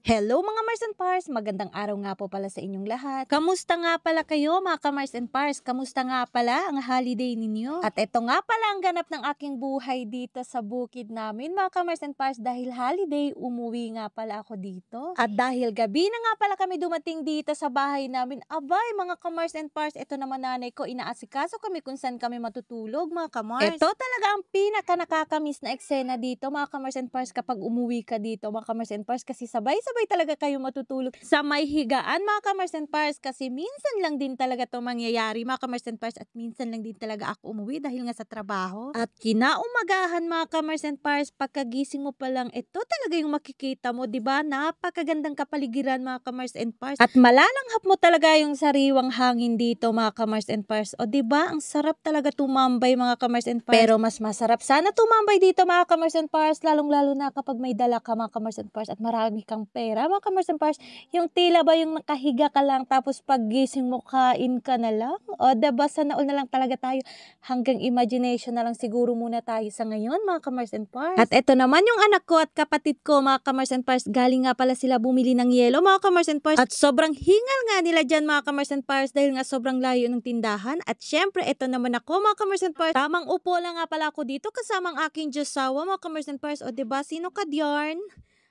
Hello mga Mars and Pars! Magandang araw nga po pala sa inyong lahat. Kamusta nga pala kayo mga ka-Mars and Pars? Kamusta nga pala ang holiday ninyo? At ito nga pala ang ganap ng aking buhay dito sa bukid namin mga ka-Mars and Pars. Dahil holiday, umuwi nga pala ako dito. At dahil gabi na nga pala kami dumating dito sa bahay namin, abay mga ka-Mars and Pars, ito naman nanay ko, inaasikaso kami kung saan kami matutulog mga ka-Mars. Ito talaga ang pinaka nakakamiss na eksena dito mga ka-Mars and Pars kapag umuwi ka dito mga ka-Mars and Pars, kasi sabay-sabay talaga kayo matutulog sa may higaan mga ka-Mars and Pars, kasi minsan lang din talaga to mangyayari mga ka-Mars and Pars, at minsan lang din talaga ako umuwi dahil nga sa trabaho. At kinaumagahan mga ka-Mars and Pars, pagkagising mo pa lang, ito talaga yung makikita mo, di ba? Napakagandang kapaligiran mga ka-Mars and Pars, at malalanghap mo talaga yung sariwang hangin dito mga ka-Mars and Pars. O di ba? Ang sarap talaga tumambay mga ka-Mars and Pars. Pero mas masarap sana tumambay dito mga ka-Mars and Pars, lalong-lalo na kapag may dala ka mga ka-Mars and Pars at marami kang pera mga ka-Mars and Pars. Yung tila ba yung nakahiga ka lang tapos paggising mo kain ka na lang? O diba, sana all na lang talaga tayo, hanggang imagination na lang siguro muna tayo sa ngayon mga ka-Mars and Pars. At eto naman yung anak ko at kapatid ko mga ka-Mars and Pars, galing nga pala sila bumili ng yelo mga ka-Mars and Pars, at sobrang hingal nga nila dyan mga ka-Mars and Pars dahil nga sobrang layo ng tindahan. At syempre eto naman ako mga ka-Mars and Pars, tamang upo lang nga pala ako dito kasama ang aking Diyosawa mga ka-Mars and Pars. O diba, sino ka diyan?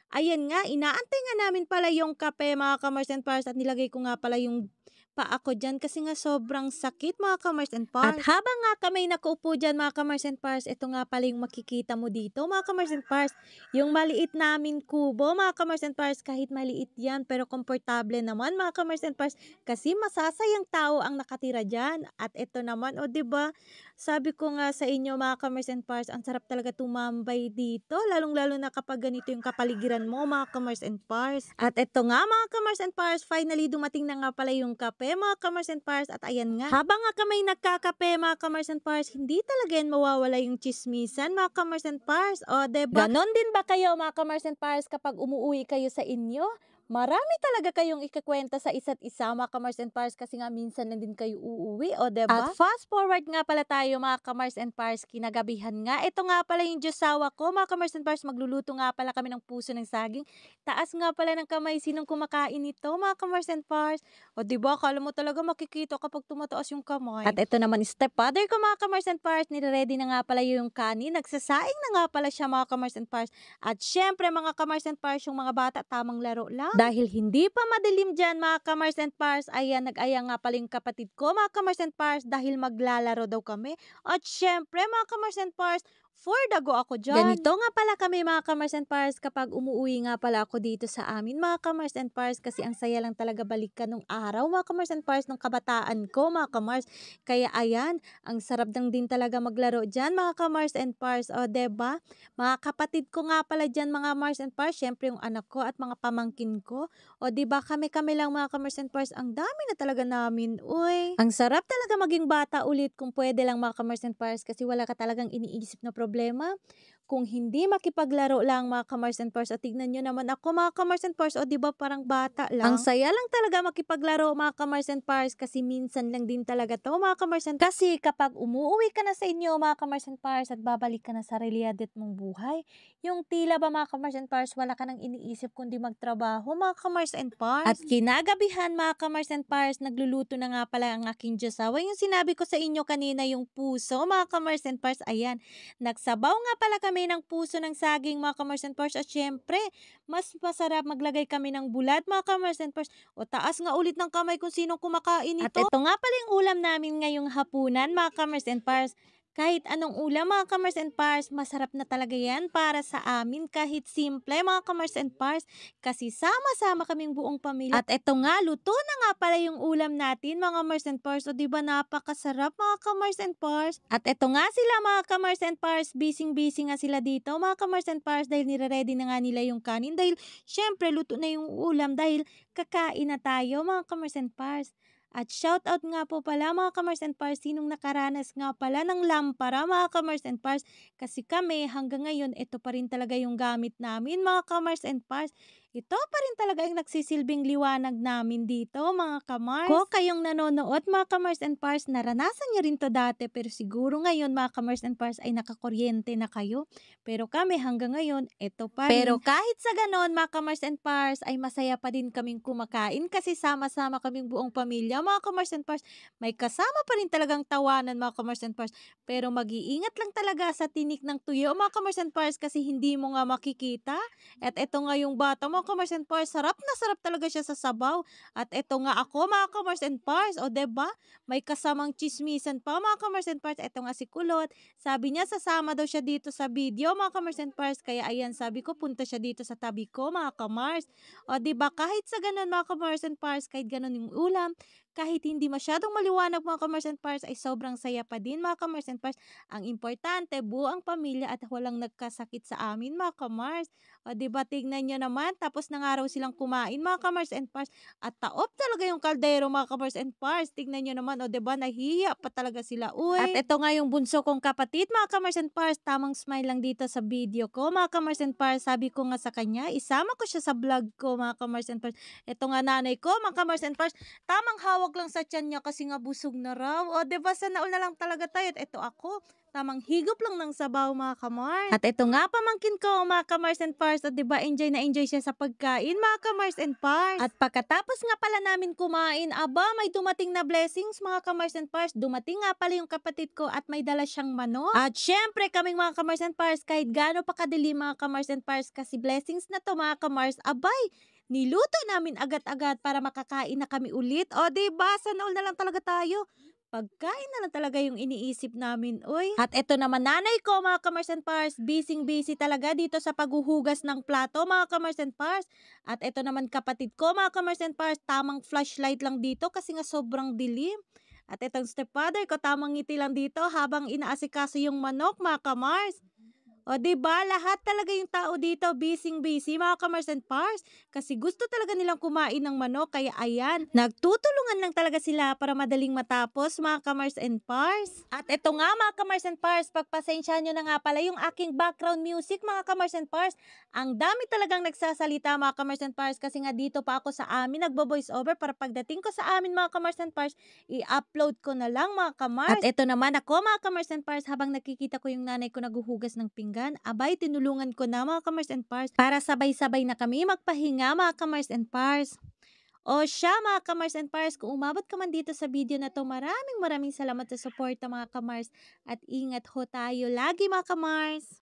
Ayan nga, inaantay nga namin pala yung kape mga ka-Mars and Pars, at nilagay ko nga pala yung paa ko dyan kasi nga sobrang sakit mga ka-Mars and Pars. At habang nga kami nakaupo dyan mga ka-Mars and Pars, ito nga pala yung makikita mo dito mga ka-Mars and Pars, yung maliit namin kubo mga ka-Mars and Pars. Kahit maliit yan pero komportable naman mga ka-Mars and Pars, kasi masasayang tao ang nakatira dyan. At ito naman, o diba, sabi ko nga sa inyo mga ka-Mars and Pars, ang sarap talaga tumambay dito, lalong-lalo na kapag ganito yung kapaligiran mo mga ka-Mars and Pars. At ito nga mga ka-Mars and Pars, finally dumating na nga pala yung kape mga ka-Mars and Pars. At ayan nga, habang nga kami nagkakape mga ka-Mars and Pars, hindi talaga yan mawawala yung chismisan mga ka-Mars and Pars. O diba, ganon din ba kayo mga ka-Mars and Pars kapag umuwi kayo sa inyo? Marami talaga kayong ikukwenta sa isa't isa mga ka-Mars and Pars, kasi nga minsan lang din kayo uuwi, o diba? At fast forward nga pala tayo mga ka-Mars and Pars, kinagabihan nga. Ito nga pala yung Diyosawa ko mga ka-Mars and Pars, magluluto nga pala kami ng puso ng saging. Taas nga pala ng kamay, sinong kumakain nito mga ka-Mars and Pars? O diba, akala mo talaga makikita kapag tumataas yung kamay. At ito naman, stepfather ko mga ka-Mars and Pars, nire-ready na nga pala yung kanin. Nagsasaing na nga pala siya mga ka-Mars and Pars. At syempre mga ka-Mars and Pars, yung mga bata tamang laro lang. Dahil hindi pa madilim dyan mga ka-Mars and Pars, ayan, nag-aya nga pala yung kapatid ko mga ka-Mars and Pars dahil maglalaro daw kami. At syempre mga ka-Mars and Pars, for the go ako dyan. Ganito nga pala kami mga ka-Mars and Pars kapag umuwi nga pala ako dito sa amin mga ka-Mars and Pars, kasi ang saya lang talaga balikan nung araw mga ka-Mars and Pars, nung kabataan ko mga ka-Mars. Kaya ayan, ang sarap lang din talaga maglaro dyan mga ka-Mars and Pars. O diba, mga kapatid ko nga pala dyan mga Mars and Pars, syempre yung anak ko at mga pamangkin ko. O diba, kami-kami lang mga ka-Mars and Pars, ang dami na talaga namin. Uy, ang sarap talaga maging bata ulit kung pwede lang mga ka-Mars and Pars, kasi wala ka talagang iniisip na problema. Kung hindi makipaglaro lang mga ka-Mars and Pars. At tignan nyo naman ako mga ka-Mars and Pars, o diba parang bata lang. Ang saya lang talaga makipaglaro mga ka-Mars and Pars, kasi minsan lang din talaga to mga ka-Mars and Pars. Kasi kapag umuwi ka na sa inyo mga ka-Mars and Pars at babalik ka na sa realidad mong buhay, yung tila ba mga ka-Mars and Pars, wala ka nang iniisip kundi magtrabaho mga ka-Mars and Pars. At kinagabihan mga ka-Mars and Pars, nagluluto na nga pala ang aking Diyosawa. Yung sinabi ko sa inyo kanina, yung puso mga ka-Mars and Pars, ayan, nagsabaw nga pala kami ng puso ng saging mga ka-Mars and Pars. At syempre, mas masarap maglagay kami ng bulat mga ka-Mars and Pars. O taas nga ulit ng kamay kung sinong kumakain ito. At ito nga pala yung ulam namin ngayong hapunan mga ka-Mars and Pars. Kahit anong ulam mga ka-Mars and Pars, masarap na talaga yan para sa amin, kahit simple mga ka-Mars and Pars, kasi sama-sama kaming buong pamilya. At eto nga, luto na nga pala yung ulam natin mga Mars and Pars. O diba, napakasarap mga ka-Mars and Pars. At eto nga sila mga ka-Mars and Pars, busy nga sila dito mga ka-Mars and Pars, dahil nire-ready na nga nila yung kanin, dahil syempre luto na yung ulam, dahil kakain na tayo mga ka-Mars and Pars. At shoutout nga po pala mga ka-Mars and Pars, sinong nakaranas nga pala ng lampara mga ka-Mars and Pars, kasi kami hanggang ngayon ito pa rin talaga yung gamit namin mga ka-Mars and Pars. Ito pa rin talaga yung nagsisilbing liwanag namin dito, mga kamars. Ko kayong nanonood, mga kamars and pars, naranasan nyo rin to dati, pero siguro ngayon, mga kamars and pars, ay nakakuryente na kayo. Pero kami hanggang ngayon, ito pa rin. Pero kahit sa ganon, mga kamars and pars, ay masaya pa din kaming kumakain kasi sama-sama kaming buong pamilya, mga kamars and pars. May kasama pa rin talagang tawanan, mga kamars and pars. Pero mag-iingat lang talaga sa tinik ng tuyo, mga kamars and pars, kasi hindi mo nga makikita. At eto nga yung bata, mga kamars and pars, sarap na sarap talaga siya sa sabaw. At eto nga ako, mga kamars and pars, o 'di ba? May kasamang chismisan pa, mga kamars and pars. Eto nga si Kulot, sabi niya sasama daw siya dito sa video, mga kamars and pars. Kaya ayan, sabi ko punta siya dito sa tabi ko, mga kamars. O 'di ba, kahit sa ganun, mga kamars and pars, kahit ganun yung ulam, kahit hindi masyadong maliwanag, mga kamars and pars, ay sobrang saya pa din, mga kamars and pars. Ang importante, buo ang pamilya at walang nagkasakit sa amin, mga kamars. O 'di ba, tignan niyo naman, tapos na nga raw silang kumain, mga kamars and pars, at taob talaga yung kaldero, mga kamars and pars. Tignan niyo naman, o 'di ba, nahihiya pa talaga sila, uy. At eto nga yung bunso kong kapatid, mga kamars and pars, tamang smile lang dito sa video ko, mga kamars and pars. Sabi ko nga sa kanya, isama ko siya sa vlog ko, mga kamars and pars. Eto nga nanay ko, mga kamars and pars, tamang hawak lang sa tiyan niya kasi nga busog na raw. O 'di ba, sana all na lang talaga tayo. At eto ako, tamang higop lang ng sabaw, mga kamars. At ito nga pamangkin ko, mga kamars and pars, at 'di ba enjoy na enjoy siya sa pagkain, mga kamars and pars. At pagkatapos nga pala namin kumain, aba, may dumating na blessings, mga kamars and pars. Dumating nga pala yung kapatid ko at may dala siyang manok. At syempre kaming mga kamars and pars, kahit gaano pa kadilim, mga kamars and pars, kasi blessings na to, mga kamars, abay, niluto namin agad-agad para makakain na kami ulit. O 'di ba, sana all na lang talaga tayo. Pagkain na lang talaga yung iniisip namin, uy. At eto naman nanay ko, mga kamars and pars, busy talaga dito sa paghuhugas ng plato, mga kamars and pars. At eto naman kapatid ko, mga kamars and pars, tamang flashlight lang dito kasi nga sobrang dilim. At etong stepfather ko, tamang ngiti lang dito habang inaasikaso yung manok, mga kamars. O 'di ba, lahat talaga yung tao dito busy, mga kamars and pars, kasi gusto talaga nilang kumain ng manok, kaya ayan, nagtutulungan lang talaga sila para madaling matapos, mga kamars and pars. At eto nga, mga kamars and pars, pagpasensyahan nyo na nga pala yung aking background music, mga kamars and pars. Ang dami talagang nagsasalita, mga kamars and pars, kasi nga dito pa ako sa amin nagbo-voice over para pagdating ko sa amin, mga kamars and pars, i-upload ko na lang, mga kamars. At eto naman ako, mga kamars and pars, habang nakikita ko yung nanay ko naghuhugas ng pinggan, abay, tinulungan ko na, mga kamars and pars, para sabay-sabay na kami magpahinga, mga kamars and pars. O siya, mga kamars and pars, kung umabot ka man dito sa video na to, maraming salamat sa support, mga kamars, at ingat ho tayo lagi, mga kamars.